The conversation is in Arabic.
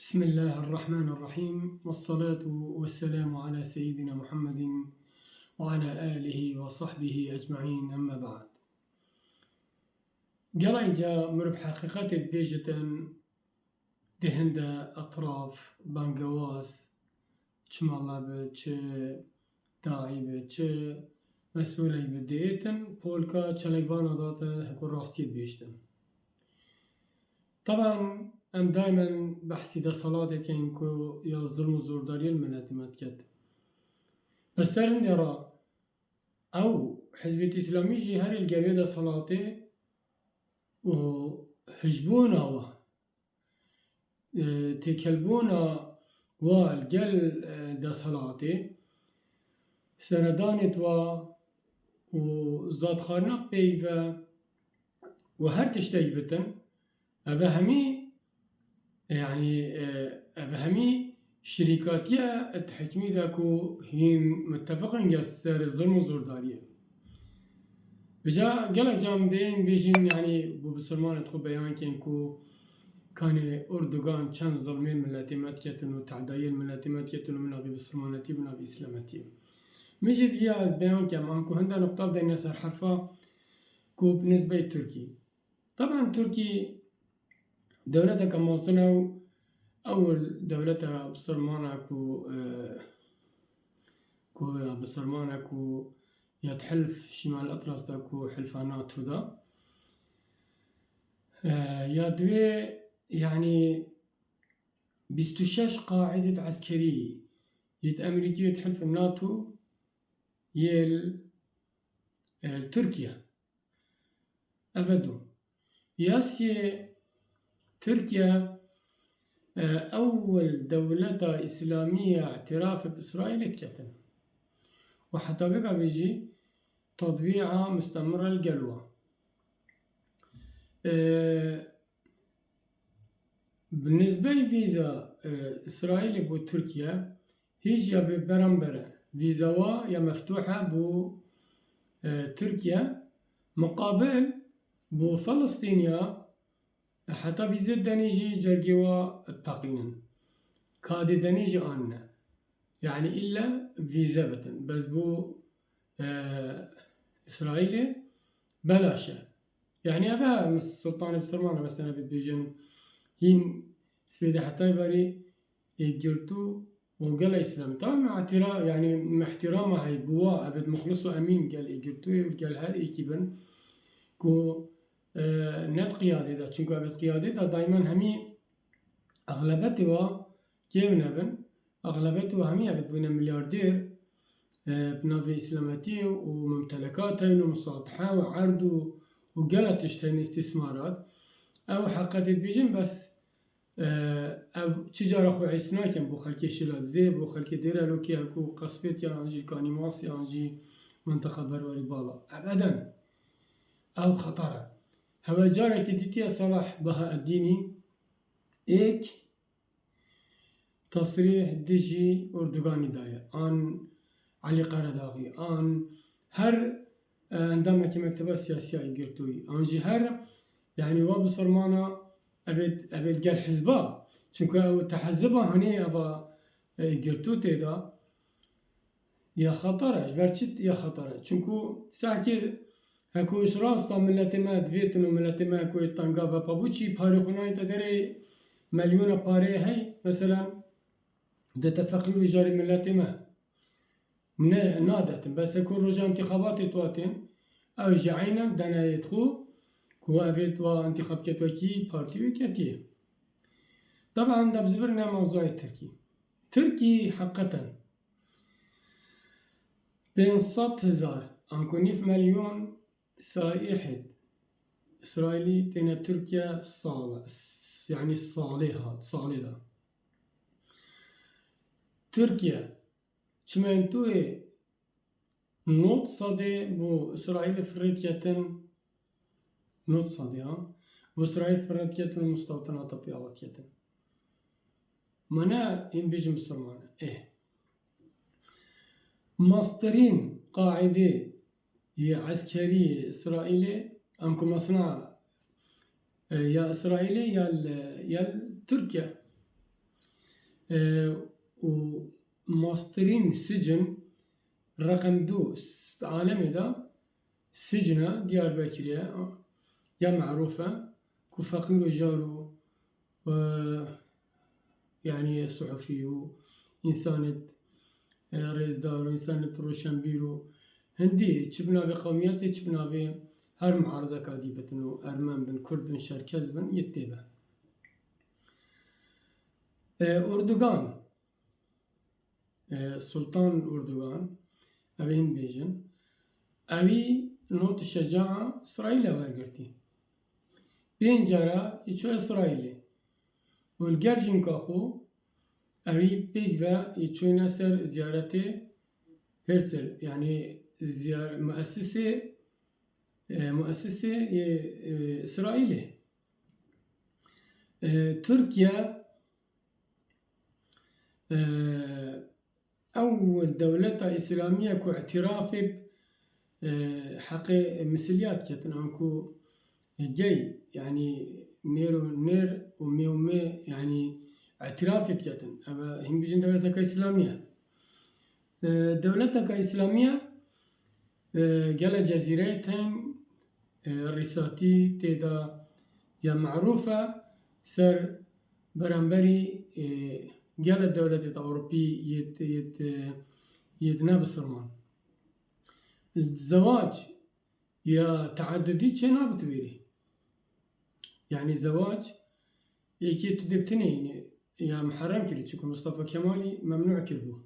بسم الله الرحمن الرحيم، والصلاة والسلام على سيدنا محمد وعلى آله وصحبه أجمعين. أما بعد، قريجا مرب حقيقة بيجة دهندا أطراف بانقواس تشمالا بتش داعي بتش مسؤولي بديتن بولكا تشاليفانا داتا هكون راستيد بيشتن. طبعا أم دائما بحثي دا صلاة كينكو يا الظلم والزورداري المناتمات كت بس سرن يرى أو حزب الإسلامي جي هر الجوية دا صلاة وهجبونا تكلبونا والجل دا صلاة سردانت وزاد خارنق بيفا وهر تشتيبتن أبهمي يعني أبهمي شركاتية التحكمي ذاكو هين متفقين جسر الظلم والزوردارية بجا قال جامدين بيجين يعني بسلمان تخو بيان كينكو كان أردوغان كان ظلمين ملاتيماتيتن وتعدايل ملاتيماتيتن من أبي بسلمانتي من أبي إسلامتي مجد جاز بيان كم أنكو هندا نقطة بدنا نسر حرفا كو بالنسبة لتركي. طبعا تركي دولتها كمواطنة أول دولتها بسلمانة كو بسلمانة كو يتحلف شمال الأطلس دا كو حلفانات هدا يا دوي يعني 26 قاعدة عسكرية يت أمريكي يتحلف الناتو يل تركيا أبدو ياسي تركيا أول دولة إسلامية اعتراف بإسرائيل كتن وحتى بقى بيجي تطبيعها مستمرة القلوة. بالنسبة لفيزا إسرائيل بو تركيا هيجي برمبرة فيزاوا يا مفتوحة بو تركيا مقابل بو فلسطينيا حتى فيزا دانيجي جرجوا باقينا كادي دانيجي آننا يعني إلا فيزا بتن بس بو إسرائيل بلاشة يعني أبا السلطان بسلمان مثلا بيجن هين سبيد حتى يبري يجرتو وقال إسلام طبعا مع احترام يعني مع احترامه هاي بوا أبد مخلص وأمين قال يجرتو وقال هاي إيكيبن كو نت قيادة دا چونكو أبد قيادة دا دايما همي أغلبتها كيف نبن أغلبتها همي أبد بنا ملياردير بنافي إسلامتي وممتلكاتها ومساطحة وعرض وقالت تشتري استثمارات أو حقت بيجن بس أو تجارة خو عيسنا كان بو خلكي شلات زيب بو خلكي ديرا لوكي هكو قصفت يعني كانيماس يعني منطقة برواري بالا أبدا أو خطرة هوا جارك ديتيا صلاح بها الديني إيك تصريح ديجي أردوغاني دايا عن علي قرداغي عن هر عندما كي مكتبة سياسية يقرتوي أنجي هر يعني وابصر معنا أبد قال حزبا چونكو تحزبا هني أبا يقرتو تيدا يا خطرة جبرتشت يا خطرة چونكو ساكي هكو راستا ملتي ما دويتن وملتي ما كو يتنقابا بابوچي باري خناي تدري مليون باري هاي مثلا ده تفقير جاري ملتي ما نادت بس يكون رجع انتخابات تواتين أو جعينا بدنا يدخو كو أبيت وانتخاب كتوكي بارتي وكتيه. طبعا ده بزبرنا موضوع تركي حقا بين 100,000 أنكو 9 مليون سائح إسرائيلي تينا تركيا صالة يعني صالحة تركيا چمنتوه نوت صدي بو إسرائيل فريتيتن نوت صدي بو إسرائيل فريتيتن المستوطنات بياوتيتن منا إن بيجي مسلمانة مصدرين قاعدة هي عسكرية إسرائيلية أمكم مصنع يا إسرائيلي يا تركيا وماسترين سجن رقم 2 عالمي دا سجنة ديار بكرية يا معروفة كو فقير وجارو يعني صحفي وإنسانة رزدار وإنسانة روشنبيرو هندي تشبنا بقومياتي تشبنا ب هر معارضة كاديبتنو أرمان بن كرد بن شركز بن يتبع أردوغان سلطان أردوغان أبين بيجن أبي نوت الشجاعة إسرائيل وارجرتي بين جارا يشو إسرائيلي والجرجين كاخو أبي بيجوا يشو نسر زيارته هرتل يعني مؤسسة إسرائيلي تركيا أول دولة إسلامية كو اعتراف حقي مثليات كتن أنكو جاي يعني نير ومي يعني اعتراف كتن أما هم بيجن دولة كإسلامية دولة كإسلامية جل جزيرتين ريساتي تيدا يا معروفة سر برانبري جل الدولة الأوروبية يتناب الصرمان الزواج يا تعددي شنا بتبيري يعني الزواج يكي تدبتني يا محرم كلي تشوف مصطفى كمالي ممنوع كربو